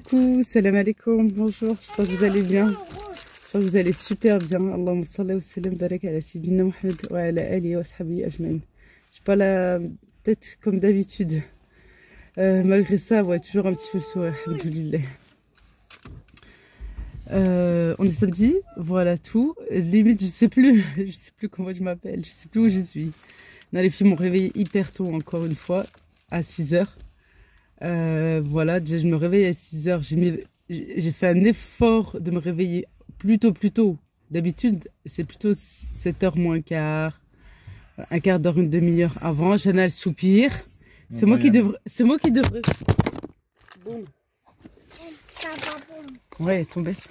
Coucou, salam alaikum, bonjour, j'espère que vous allez bien. J'espère que vous allez super bien. Allahumma salli wa sallam barak ala sayyidina Muhammad wa ala alihi wa sahbihi ajma'in. Je suis pas la tête comme d'habitude. Malgré ça, ouais, toujours un petit peu le sourire, alhamdoulilah. On est samedi, voilà tout. Limite, je sais plus comment je m'appelle, je sais plus où je suis. Non, les filles m'ont réveillé hyper tôt, encore une fois, à 6 h. Voilà, déjà je me réveille à 6 h. J'ai fait un effort de me réveiller plus tôt. D'habitude, c'est plutôt 7 h moins quart, un quart d'heure, une demi-heure avant. Jana, elle soupire. C'est moi qui devrais. Bon. Ouais, ton baisse.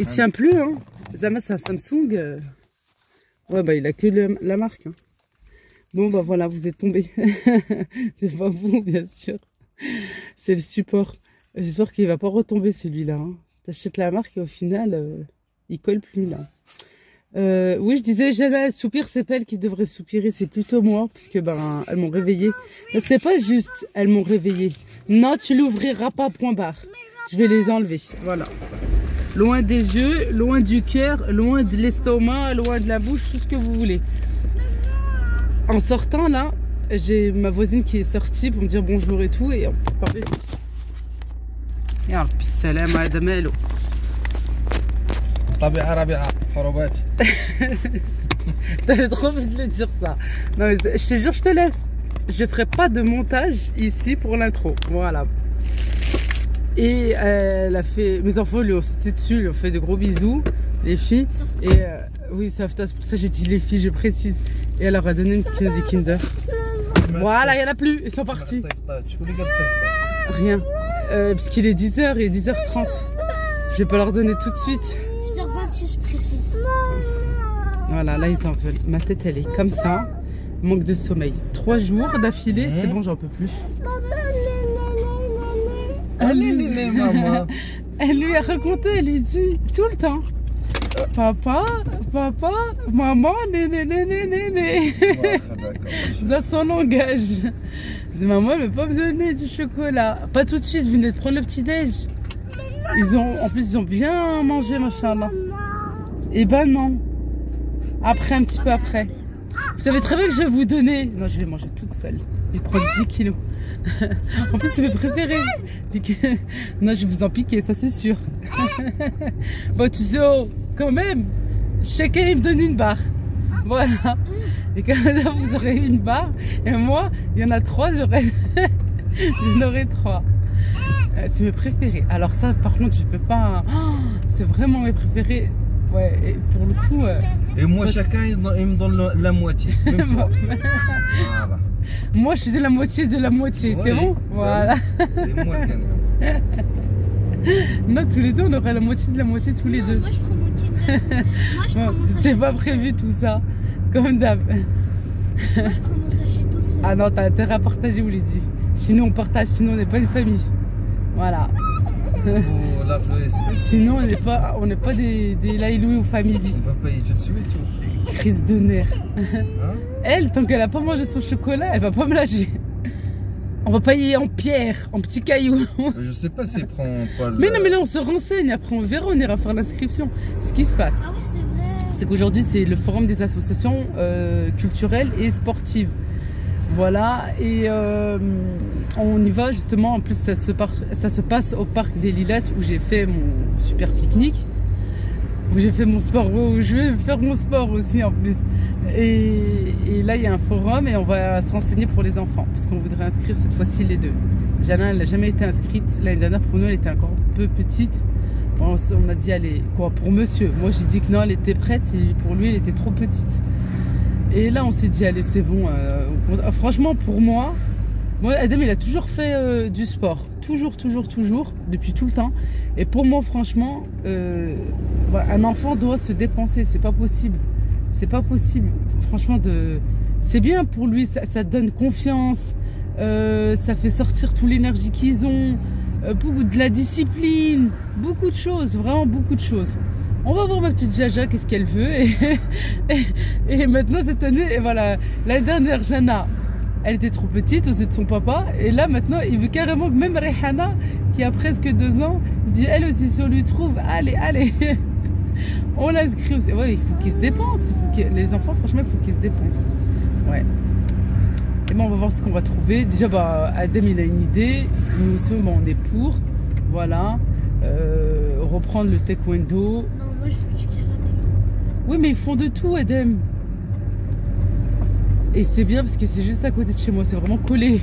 Il tient plus, hein. Zama, c'est un Samsung. Ouais, bah, il a que la marque. Hein. Bon, bah voilà, vous êtes tombés. C'est pas vous, bien sûr. C'est le support. J'espère qu'il va pas retomber celui-là. Hein. T'achètes la marque et au final, il colle plus là. Oui, je disais, Jana, elle soupire, c'est pas elle qui devrait soupirer, c'est plutôt moi, puisque ben, elles m'ont réveillée. C'est pas juste, elles m'ont réveillée. Non, tu l'ouvriras pas, point barre. Je vais les enlever, voilà. Loin des yeux, loin du cœur, loin de l'estomac, loin de la bouche, tout ce que vous voulez. En sortant là, j'ai ma voisine qui est sortie pour me dire bonjour et tout, et on peut parler. Ya Rabbi salam à Damelo. T'avais trop envie de le dire ça. Non, mais je te jure, je te laisse. Je ferai pas de montage ici pour l'intro. Voilà. Et elle a fait. Mes enfants lui ont sauté dessus, lui ont fait de gros bisous, les filles. Et oui, sauf toi, c'est pour ça que j'ai dit les filles, je précise. Et elle leur a donné une skin de Kinder. Voilà, il n'y en a plus, ils sont partis. Rien. Puisqu'il est 10 h et 10 h 30. Je vais pas leur donner tout de suite. 10 h 26 précise. Voilà, là ils en veulent. Ma tête elle est comme ça. Manque de sommeil. 3 jours d'affilée, c'est bon, j'en peux plus. Elle lui a raconté, elle lui dit tout le temps. Papa, maman, néné. Dans son langage. Maman, elle veut pas me donner du chocolat. Pas tout de suite, vous venez de prendre le petit-déj. En plus, ils ont bien mangé, machallah. Et ben non. Après, un petit peu après. Vous savez très bien que je vais vous donner. Non, je vais manger toute seule. Il prend 10 kilos. En plus, c'est mes préférés. Non, je vais vous en piquer, ça c'est sûr. Bon, tu sais, quand même, chacun il me donne une barre. Voilà. Et quand vous aurez une barre, et moi, il y en a 3, j'en aurai 3. C'est mes préférés. Alors ça, par contre, je peux pas. Oh, c'est vraiment mes préférés. Ouais, et pour le coup. Et moi, chacun il me donne la moitié. Même toi. Voilà. Moi, je suis la moitié de la moitié. Ouais, c'est bon. Voilà. Et moi, non, tous les deux, on aurait la moitié de la moitié, tous les deux. Moi, je prends moitié de la... Moi, je prends mon sachet. C'était pas prévu tout ça. Comme d'hab. Moi, je prends mon sachet tout seul. Ah non, t'as intérêt à partager, vous l'ai dit. Sinon, on partage, sinon, on n'est pas une famille. Voilà. Sinon, on n'est pas des Laïlou ou famille. On va payer tout de suite et tout. Crise de nerfs. Hein? Elle, tant qu'elle a pas mangé son chocolat, elle va pas me lâcher. On va payer en pierre, en petits cailloux. Je sais pas s'il prend pas le... Mais non, mais là on se renseigne, après on verra, on ira faire l'inscription. Ce qui se passe, Ah oui, c'est vrai. c'est qu'aujourd'hui c'est le forum des associations culturelles et sportives. Voilà, et on y va justement, en plus ça se passe au parc des Lilates où j'ai fait mon super pique-nique. Où j'ai fait mon sport, où je vais faire mon sport aussi en plus. Et là, il y a un forum et on va se renseigner pour les enfants, parce qu'on voudrait inscrire cette fois-ci les deux. Jana, elle n'a jamais été inscrite. L'année dernière, pour nous, elle était encore un peu petite. Bon, on a dit, allez, quoi, pour monsieur. Moi, j'ai dit que non, elle était prête et pour lui, elle était trop petite. Et là, on s'est dit, allez, c'est bon. Franchement, pour moi, Adam, il a toujours fait du sport. Toujours, depuis tout le temps. Et pour moi, franchement, un enfant doit se dépenser. C'est pas possible. C'est pas possible. Franchement, c'est bien pour lui. Ça donne confiance. Ça fait sortir toute l'énergie qu'ils ont. Beaucoup de la discipline. Beaucoup de choses. Vraiment beaucoup de choses. On va voir ma petite Jaja, qu'est-ce qu'elle veut. Et maintenant, cette année, et voilà. L'année dernière, Jana, elle était trop petite aux yeux de son papa. Et là, maintenant, il veut carrément que même Rehana, qui qui a presque 2 ans, dit elle aussi, si on lui trouve, allez, allez. On l'inscrit aussi. Ouais, il faut qu'ils se dépensent. Les enfants, franchement, il faut qu'ils se dépensent. Ouais. Et bon, on va voir ce qu'on va trouver. Déjà, bah, Adem, il a une idée. Nous aussi, bon, on est pour. Voilà. Reprendre le taekwondo. Non, moi je veux du karaté. Oui, mais ils font de tout, Adem. Et c'est bien parce que c'est juste à côté de chez moi. C'est vraiment collé.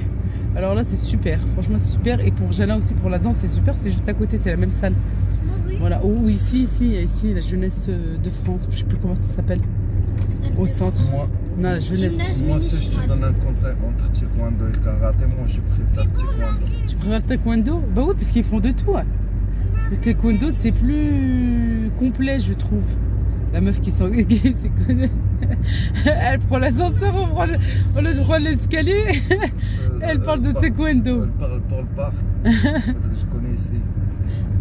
Alors là, c'est super. Franchement, c'est super. Et pour Jana aussi, pour la danse, c'est super. C'est juste à côté. C'est la même salle. Ah oui. Voilà. Ou ici, la jeunesse de France. Je sais plus comment ça s'appelle. Au centre. Moi, Non, la jeunesse. moi, si je te donne un conseil entre taekwondo et le karaté, moi je préfère taekwondo. Tu préfères le taekwondo? Bah oui, parce qu'ils font de tout. Ouais. Le taekwondo, c'est plus complet, je trouve. La meuf qui s'en elle prend l'ascenseur, on le droit de l'escalier. Elle parle de taekwondo. Elle parle pour le parc. Je connais ici.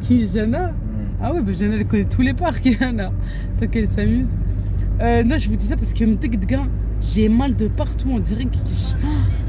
Qui, Jana? Ah oui, bah Jana, elle connaît tous les parcs, Jana. Tant qu'elle s'amuse. Non, je vous dis ça parce que j'ai mal de partout. On dirait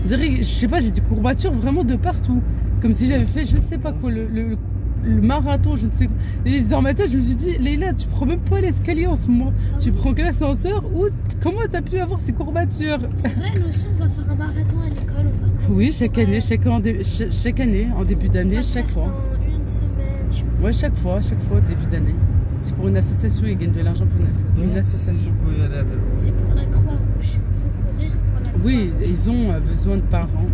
je sais pas, j'ai des courbatures vraiment de partout. Comme si j'avais fait, je sais pas quoi, le marathon, je ne sais quoi. Et dans ma tête, je me suis dit, Leïla, tu prends même pas l'escalier en ce moment. Tu prends que l'ascenseur ou comment t'as pu avoir ces courbatures? C'est vrai, nous aussi, on va faire un marathon à l'école. Oui, chaque année, chaque année, en début d'année, chaque fois. Dans une semaine. Ouais, chaque fois, début d'année. C'est pour une association, ils gagnent de l'argent pour une association. Je peux y aller avec vous. C'est pour la Croix-Rouge. Il faut courir pour la Croix-Rouge. Oui, ils ont besoin de parents. Moi,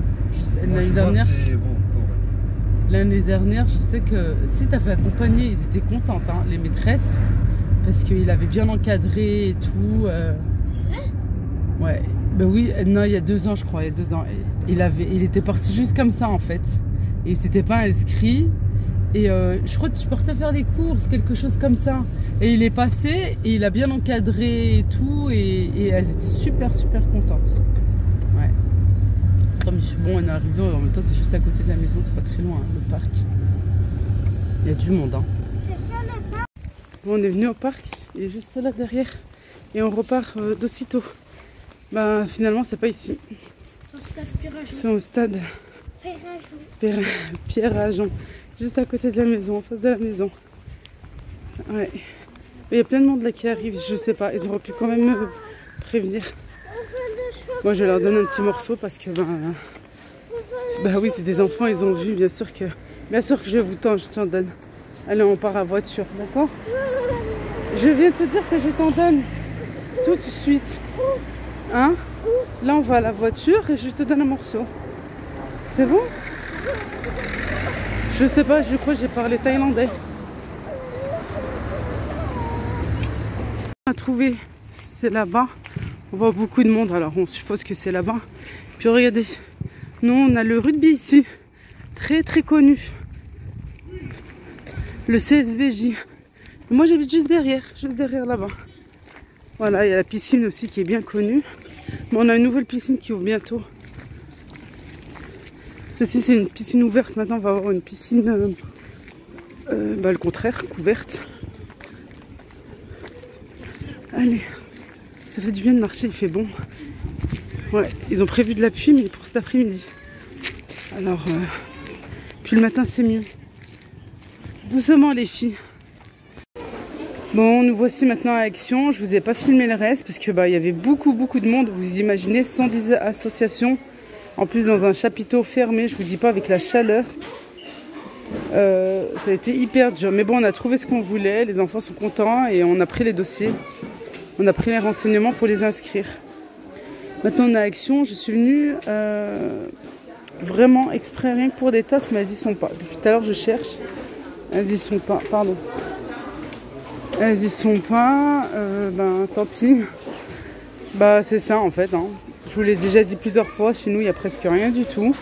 L'année je dernière, vois que c'est vous courez. l'année dernière, je sais que si tu avais accompagné, ils étaient contentes, hein, les maîtresses, parce qu'il avait bien encadré et tout. C'est vrai? Ouais, ben oui, non, il y a 2 ans, je crois, il y a 2 ans. Il était parti juste comme ça, en fait. Et il s'était pas inscrit. Et je crois que tu partais faire des courses, quelque chose comme ça. Et il est passé et il a bien encadré et tout. Et elles étaient super, super contentes. Ouais. Comme bon, on est arrivé, en même temps, c'est juste à côté de la maison, c'est pas très loin, hein, le parc. Il y a du monde, hein. C'est ça le parc. Bon, on est venu au parc, il est juste là derrière. Et on repart d'aussitôt. Ben, finalement, c'est pas ici. C'est au stade Pierre-Ajon. Juste à côté de la maison, en face de la maison. Ouais. Il y a plein de monde là qui arrive, je sais pas, ils auraient pu quand même me prévenir. Moi je leur donne un petit morceau parce que bah oui, c'est des enfants, ils ont vu, bien sûr que je t'en donne. Allez, on part à voiture, d'accord? Je viens te dire que je t'en donne tout de suite. Hein? Là on va à la voiture et je te donne un morceau. C'est bon? Je sais pas, je crois que j'ai parlé thaïlandais. On a trouvé, c'est là-bas. On voit beaucoup de monde, alors on suppose que c'est là-bas. Puis regardez, nous on a le rugby ici, très très connu. Le CSBJ. Moi j'habite juste derrière là-bas. Voilà, il y a la piscine aussi qui est bien connue. Mais on a une nouvelle piscine qui ouvre bientôt. Ceci c'est une piscine ouverte, maintenant on va avoir une piscine le contraire, couverte. Allez, ça fait du bien de marcher, il fait bon. Ouais, ils ont prévu de la pluie mais pour cet après-midi. Alors, puis le matin c'est mieux. Doucement les filles. Bon, nous voici maintenant à Action. Je vous ai pas filmé le reste parce que il y avait beaucoup de monde. Vous imaginez 110 associations. En plus dans un chapiteau fermé, je vous dis pas, avec la chaleur. Ça a été hyper dur. Mais bon, on a trouvé ce qu'on voulait, les enfants sont contents et on a pris les dossiers. On a pris les renseignements pour les inscrire. Maintenant on est à Action, je suis venue vraiment exprès rien que pour des tasses, mais elles y sont pas. Depuis tout à l'heure je cherche, elles y sont pas, pardon. Elles y sont pas, tant pis. C'est ça en fait, hein. Je vous l'ai déjà dit plusieurs fois, chez nous il n'y a presque rien du tout.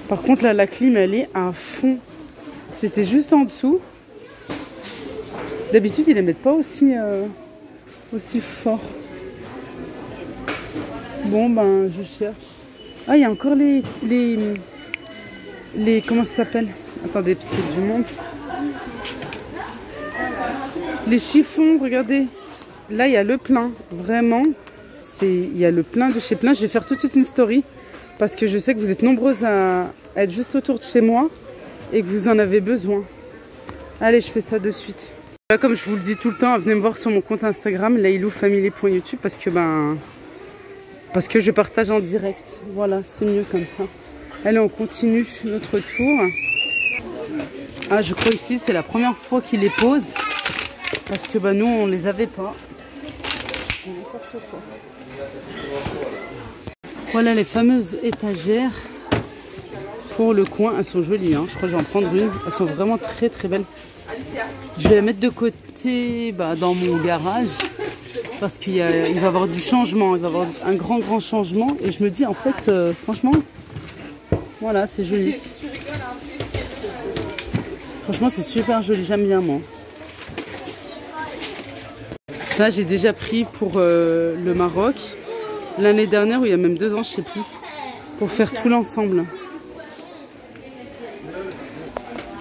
Par contre là la clim elle est à fond. J'étais juste en dessous. D'habitude ils ne les mettent pas aussi fort. Bon je cherche. Ah il y a encore les comment ça s'appelle? Attendez parce qu'il y a du monde. Les chiffons, regardez. Là il y a le plein, vraiment. Il y a le plein de chez plein. Je vais faire tout de suite une story parce que je sais que vous êtes nombreuses à être juste autour de chez moi et que vous en avez besoin. Allez, je fais ça de suite. Là, comme je vous le dis tout le temps, venez me voir sur mon compte Instagram, layloufamily.youtube, parce que je partage en direct. Voilà, c'est mieux comme ça. Allez, on continue notre tour. Ah, je crois ici, c'est la première fois qu'ils les posent. Parce que nous, on les avait pas. N'importe quoi. Voilà les fameuses étagères pour le coin. Elles sont jolies, hein. Je crois que je vais en prendre une. Elles sont vraiment très très belles. Je vais la mettre de côté dans mon garage. Parce qu'il va y avoir du changement. Il va y avoir un grand changement. Et je me dis, en fait, franchement, voilà, c'est joli. Franchement, c'est super joli. J'aime bien, moi. Ça, j'ai déjà pris pour le Maroc. L'année dernière, ou il y a même 2 ans, je sais plus. Pour faire tout l'ensemble.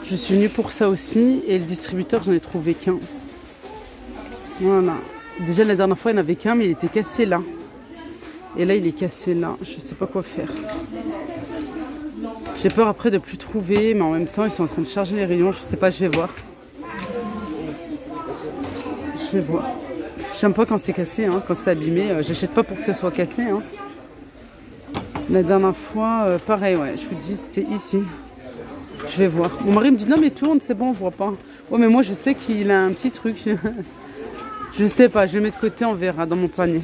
Je suis venue pour ça aussi. Et le distributeur, j'en ai trouvé qu'un. Voilà. Déjà, la dernière fois, il n'y en avait qu'un, mais il était cassé là. Et là, il est cassé là. Je sais pas quoi faire. J'ai peur après de plus trouver. Mais en même temps, ils sont en train de charger les rayons. Je sais pas, je vais voir. Je vais voir. J'aime pas quand c'est cassé, hein, quand c'est abîmé. J'achète pas pour que ça soit cassé. Hein. La dernière fois, pareil, ouais, je vous dis, c'était ici. Je vais voir. Mon mari me dit, non mais tourne, c'est bon, on voit pas. Ouais, mais moi je sais qu'il a un petit truc. Je sais pas, je le mets de côté, on verra dans mon panier.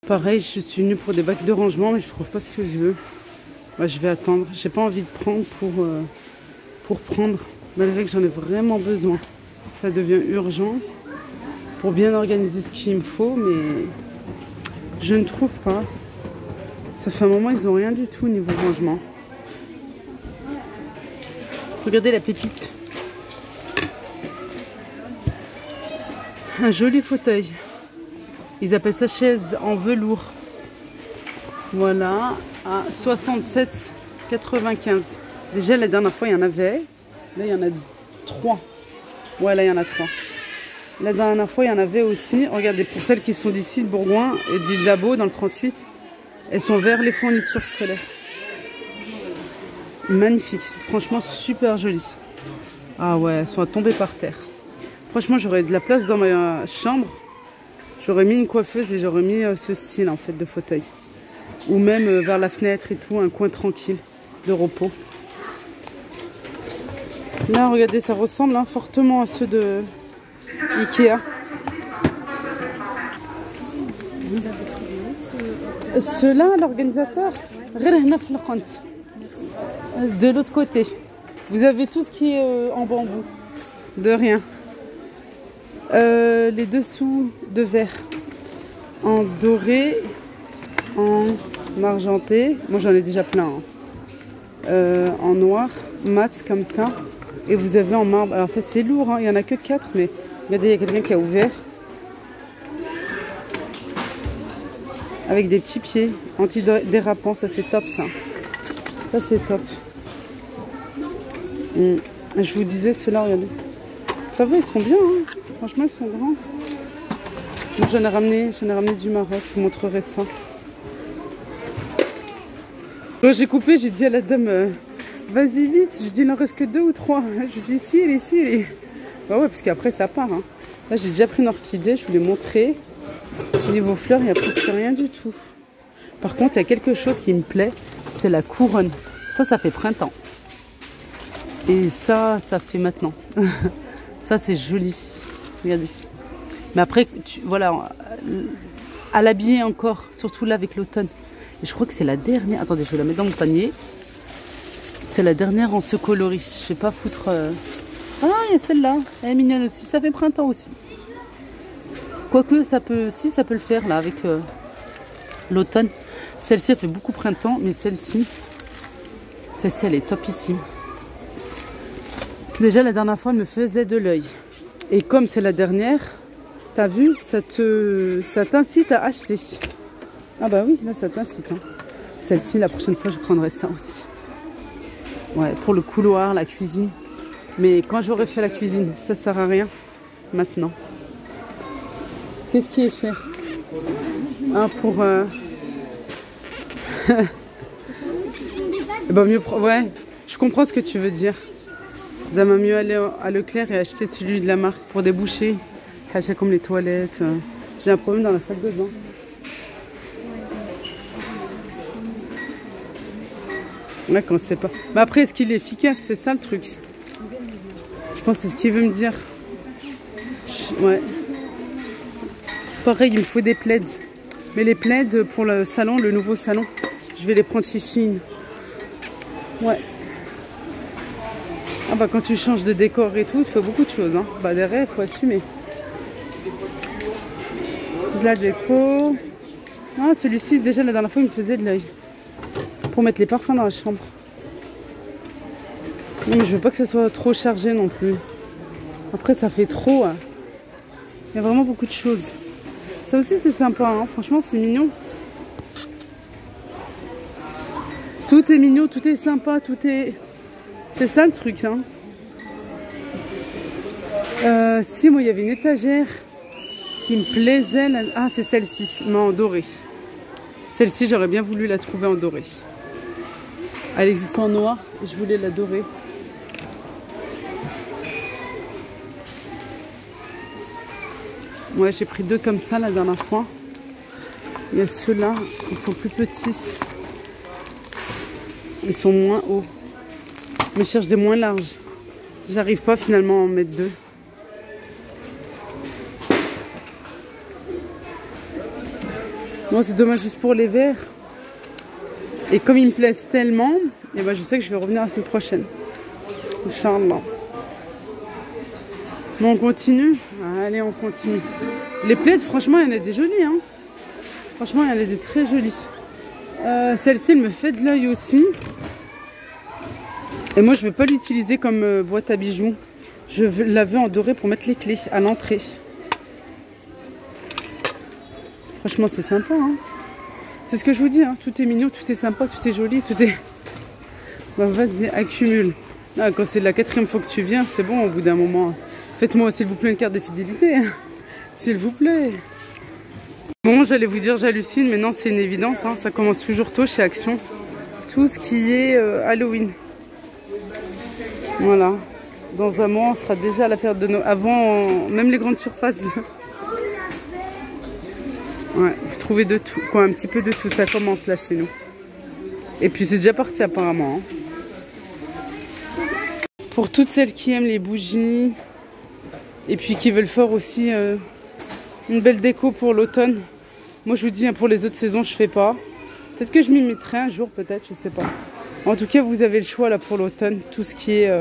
Pareil, je suis venue pour des bacs de rangement, mais je trouve pas ce que je veux. Ouais, je vais attendre. J'ai pas envie de prendre pour prendre. Malgré que j'en ai vraiment besoin. Ça devient urgent pour bien organiser ce qu'il me faut, mais je ne trouve pas. Ça fait un moment, ils n'ont rien du tout au niveau rangement. Regardez la pépite. Un joli fauteuil. Ils appellent ça chaise en velours. Voilà, à 67,95. Déjà, la dernière fois, il y en avait. Là, il y en a 3. Ouais, là, il y en a 3. La dernière fois, il y en avait aussi. Regardez, pour celles qui sont d'ici, de Bourgoin et du Labo, dans le 38, elles sont vers les fournitures scolaires. Magnifique. Franchement, super jolies. Ah ouais, elles sont tombées par terre. Franchement, j'aurais de la place dans ma chambre. J'aurais mis une coiffeuse et j'aurais mis ce style, en fait, de fauteuil. Ou même vers la fenêtre et tout, un coin tranquille de repos. Là, regardez, ça ressemble fortement à ceux de Ikea. Excusez-moi, vous avez trouvé où ce... Ceux-là, l'organisateur, de l'autre côté. Vous avez tout ce qui est en bambou. De rien. Les dessous de verre. En doré, en argenté. Moi, j'en ai déjà plein. Hein. En noir, mat comme ça. Et vous avez en marbre. Alors ça c'est lourd, hein. Il n'y en a que 4, mais regardez, il y a quelqu'un qui a ouvert. Avec des petits pieds antidérapants, ça c'est top ça. Ça c'est top. Je vous disais, ceux-là, regardez. Ça va, ils sont bien, hein. Franchement ils sont grands. Moi j'en ai ramené du Maroc, je vous montrerai ça. Quand j'ai coupé, j'ai dit à la dame... vas-y vite, je dis il n'en reste que 2 ou 3. Je dis si elle est. Bah ouais, parce qu'après ça part. Hein. Là j'ai déjà pris une orchidée, je vous l'ai montré. Au niveau fleurs, il n'y a presque rien du tout. Par contre, il y a quelque chose qui me plaît, c'est la couronne. Ça fait printemps. Et ça fait maintenant. Ça c'est joli. Regardez. Mais après, voilà, à l'habiller encore, surtout là avec l'automne. Et je crois que c'est la dernière. Attendez, je vais la mettre dans mon panier. C'est la dernière en ce coloris. Je vais pas foutre... Ah, il y a celle-là. Elle est mignonne aussi. Ça fait printemps aussi. Quoique, ça peut le faire là avec l'automne. Celle-ci, elle fait beaucoup printemps. Mais celle-ci, elle est topissime. Déjà, la dernière fois, elle me faisait de l'œil. Et comme c'est la dernière, t'as vu, ça t'incite à acheter. Ah bah oui, là, ça t'incite. Hein. Celle-ci, la prochaine fois, je prendrai ça aussi. Ouais, pour le couloir, la cuisine. Mais quand j'aurai fait la cuisine, ça sert à rien maintenant. Qu'est-ce qui est cher? Ah, pour... Et bah mieux, ouais, je comprends ce que tu veux dire. Ça m'a mieux aller à Leclerc et acheter celui de la marque pour déboucher. Acheter comme les toilettes. J'ai un problème dans la salle de bain. Ouais, qu'on sait pas. Mais après, est-ce qu'il est efficace? C'est ça le truc. Je pense que c'est ce qu'il veut me dire. Ouais. Pareil, il me faut des plaids. Mais les plaids pour le salon, le nouveau salon, je vais les prendre chez Shein. Ouais. Ah bah quand tu changes de décor et tout, tu fais beaucoup de choses. Hein. Bah derrière, il faut assumer. De la déco. Ah, celui-ci, déjà la dernière fois, il me faisait de l'œil. Pour mettre les parfums dans la chambre. Non mais je veux pas que ça soit trop chargé non plus. Après ça fait trop. Hein. Il y a vraiment beaucoup de choses. Ça aussi c'est sympa, hein. Franchement c'est mignon. Tout est mignon, tout est sympa, tout est... C'est ça le truc, hein. Si moi il y avait une étagère qui me plaisait. Ah c'est celle-ci, mais en doré. Celle-ci j'aurais bien voulu la trouver en doré. Elle existe en noir et je voulais la dorer. Ouais, j'ai pris deux comme ça la dernière fois. Il y a ceux-là, ils sont plus petits. Ils sont moins hauts. Mais je cherche des moins larges. J'arrive pas finalement à en mettre deux. Moi, c'est dommage juste pour les verres. Et comme ils me plaisent tellement, et ben je sais que je vais revenir la semaine prochaine. Inch'Allah. Bon, on continue. Allez, on continue. Les plaids, franchement, il y en a des jolis. Hein. Franchement, il y en a des très jolis. Celle-ci, elle me fait de l'œil aussi. Et moi, je ne vais pas l'utiliser comme boîte à bijoux. La veux en doré pour mettre les clés à l'entrée. Franchement, c'est sympa. Hein. C'est ce que je vous dis. Hein. Tout est mignon, tout est sympa, tout est joli, tout est... Bah, vas-y, accumule. Ah, quand c'est la 4e fois que tu viens, c'est bon au bout d'un moment. Faites-moi, s'il vous plaît, une carte de fidélité. Hein. S'il vous plaît. Bon, j'allais vous dire j'hallucine, mais non, c'est une évidence. Hein. Ça commence toujours tôt chez Action. Tout ce qui est Halloween. Voilà. Dans un mois, on sera déjà à la période de Noël. Avant, même les grandes surfaces. Ouais, vous trouvez de tout. Quoi, un petit peu de tout. Ça commence là chez nous. Et puis, c'est déjà parti apparemment. Hein. Pour toutes celles qui aiment les bougies. Et puis qui veulent faire aussi une belle déco pour l'automne. Moi, je vous dis, hein, pour les autres saisons, je fais pas. Peut-être que je m'y mettrai un jour, peut-être, je sais pas. En tout cas, vous avez le choix là pour l'automne. Tout ce qui est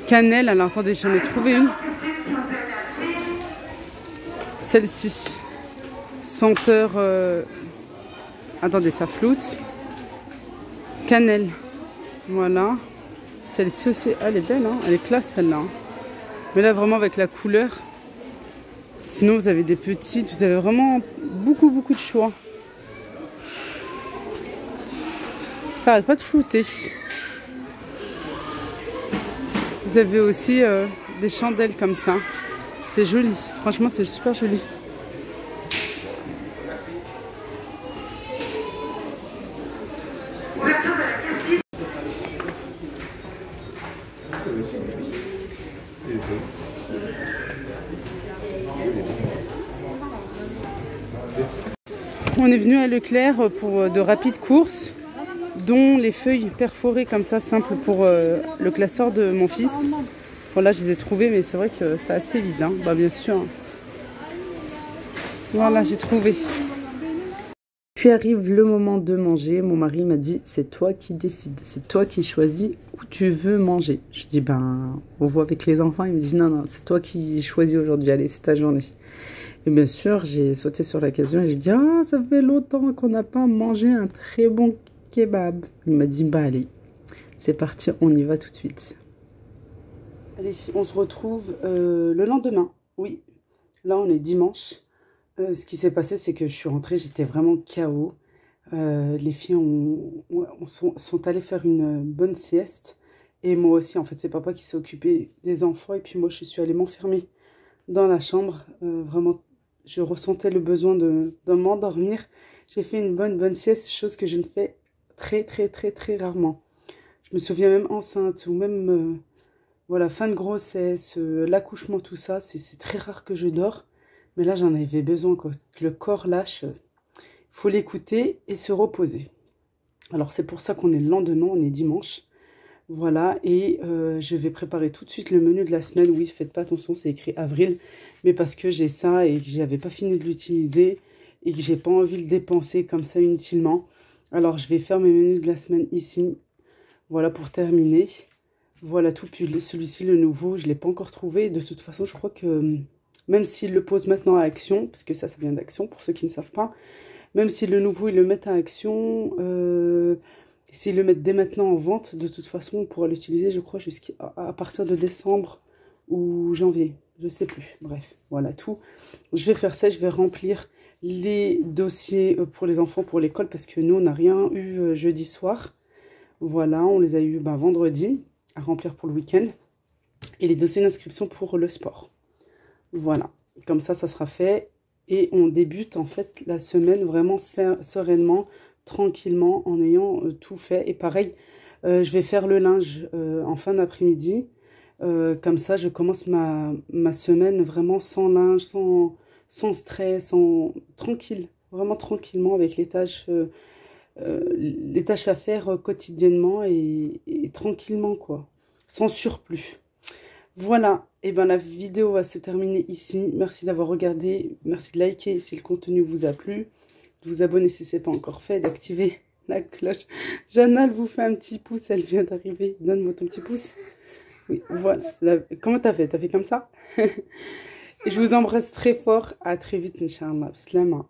cannelle. Alors, attendez, j'en ai trouvé une. Celle-ci. Senteur... Attendez, ça floute. Cannelle. Voilà. Celle-ci aussi, elle est belle, hein. Elle est classe, celle-là. Hein. Mais là, vraiment, avec la couleur. Sinon, vous avez des petites. Vous avez vraiment beaucoup, beaucoup de choix. Ça arrête pas de flouter. Vous avez aussi des chandelles comme ça. C'est joli. Franchement, c'est super joli. On est venu à Leclerc pour de rapides courses, dont les feuilles perforées comme ça, simples pour le classeur de mon fils. Voilà, je les ai trouvées, mais c'est vrai que c'est assez vide. Hein. Bah, bien sûr. Voilà, j'ai trouvé. Puis arrive le moment de manger. Mon mari m'a dit, c'est toi qui décides. C'est toi qui choisis où tu veux manger. Je dis, ben, on voit avec les enfants. Il me dit, non, non, c'est toi qui choisis aujourd'hui. Allez, c'est ta journée. Et bien sûr, j'ai sauté sur l'occasion et j'ai dit, ah, ça fait longtemps qu'on n'a pas mangé un très bon kebab. Il m'a dit, bah allez, c'est parti, on y va tout de suite. Allez, on se retrouve le lendemain. Oui, là on est dimanche. Ce qui s'est passé, c'est que je suis rentrée, j'étais vraiment KO. Les filles sont allées faire une bonne sieste. Et moi aussi, en fait, c'est papa qui s'est occupé des enfants. Et puis moi, je suis allée m'enfermer dans la chambre. Vraiment, je ressentais le besoin de m'endormir. J'ai fait une bonne sieste, chose que je ne fais très très très très rarement. Je me souviens même enceinte ou même voilà, fin de grossesse, l'accouchement, tout ça, c'est très rare que je dors. Mais là, j'en avais besoin, quand le corps lâche, il faut l'écouter et se reposer. Alors, c'est pour ça qu'on est le lendemain, on est dimanche. Voilà, et je vais préparer tout de suite le menu de la semaine. Oui, faites pas attention, c'est écrit avril, mais parce que j'ai ça et que j'avais pas fini de l'utiliser et que j'ai pas envie de le dépenser comme ça inutilement. Alors, je vais faire mes menus de la semaine ici. Voilà, pour terminer. Voilà tout, puis celui-ci, le nouveau, je ne l'ai pas encore trouvé. De toute façon, je crois que même s'ils le posent maintenant à Action, parce que ça vient d'Action, pour ceux qui ne savent pas, même si le nouveau, ils le mettent à Action, s'ils le mettent dès maintenant en vente, de toute façon, on pourra l'utiliser, je crois, à partir de décembre ou janvier, je ne sais plus. Bref, voilà tout. Je vais faire ça, je vais remplir les dossiers pour les enfants, pour l'école, parce que nous, on n'a rien eu jeudi soir. Voilà, on les a eu vendredi, à remplir pour le week-end. Et les dossiers d'inscription pour le sport. Voilà, comme ça sera fait. Et on débute en fait la semaine vraiment sereinement, tranquillement, en ayant tout fait. Et pareil, je vais faire le linge en fin d'après-midi. Comme ça, je commence ma semaine vraiment sans linge, sans stress, tranquille. Vraiment tranquillement avec les tâches à faire quotidiennement et tranquillement, quoi. Sans surplus. Voilà, et ben la vidéo va se terminer ici. Merci d'avoir regardé, merci de liker si le contenu vous a plu, de vous abonner si ce n'est pas encore fait, d'activer la cloche. Jana, elle vous fait un petit pouce, elle vient d'arriver. Donne-moi ton petit pouce. Oui, voilà. Comment t'as fait? T'as fait comme ça? Je vous embrasse très fort. À très vite, Inch'Allah. Slama.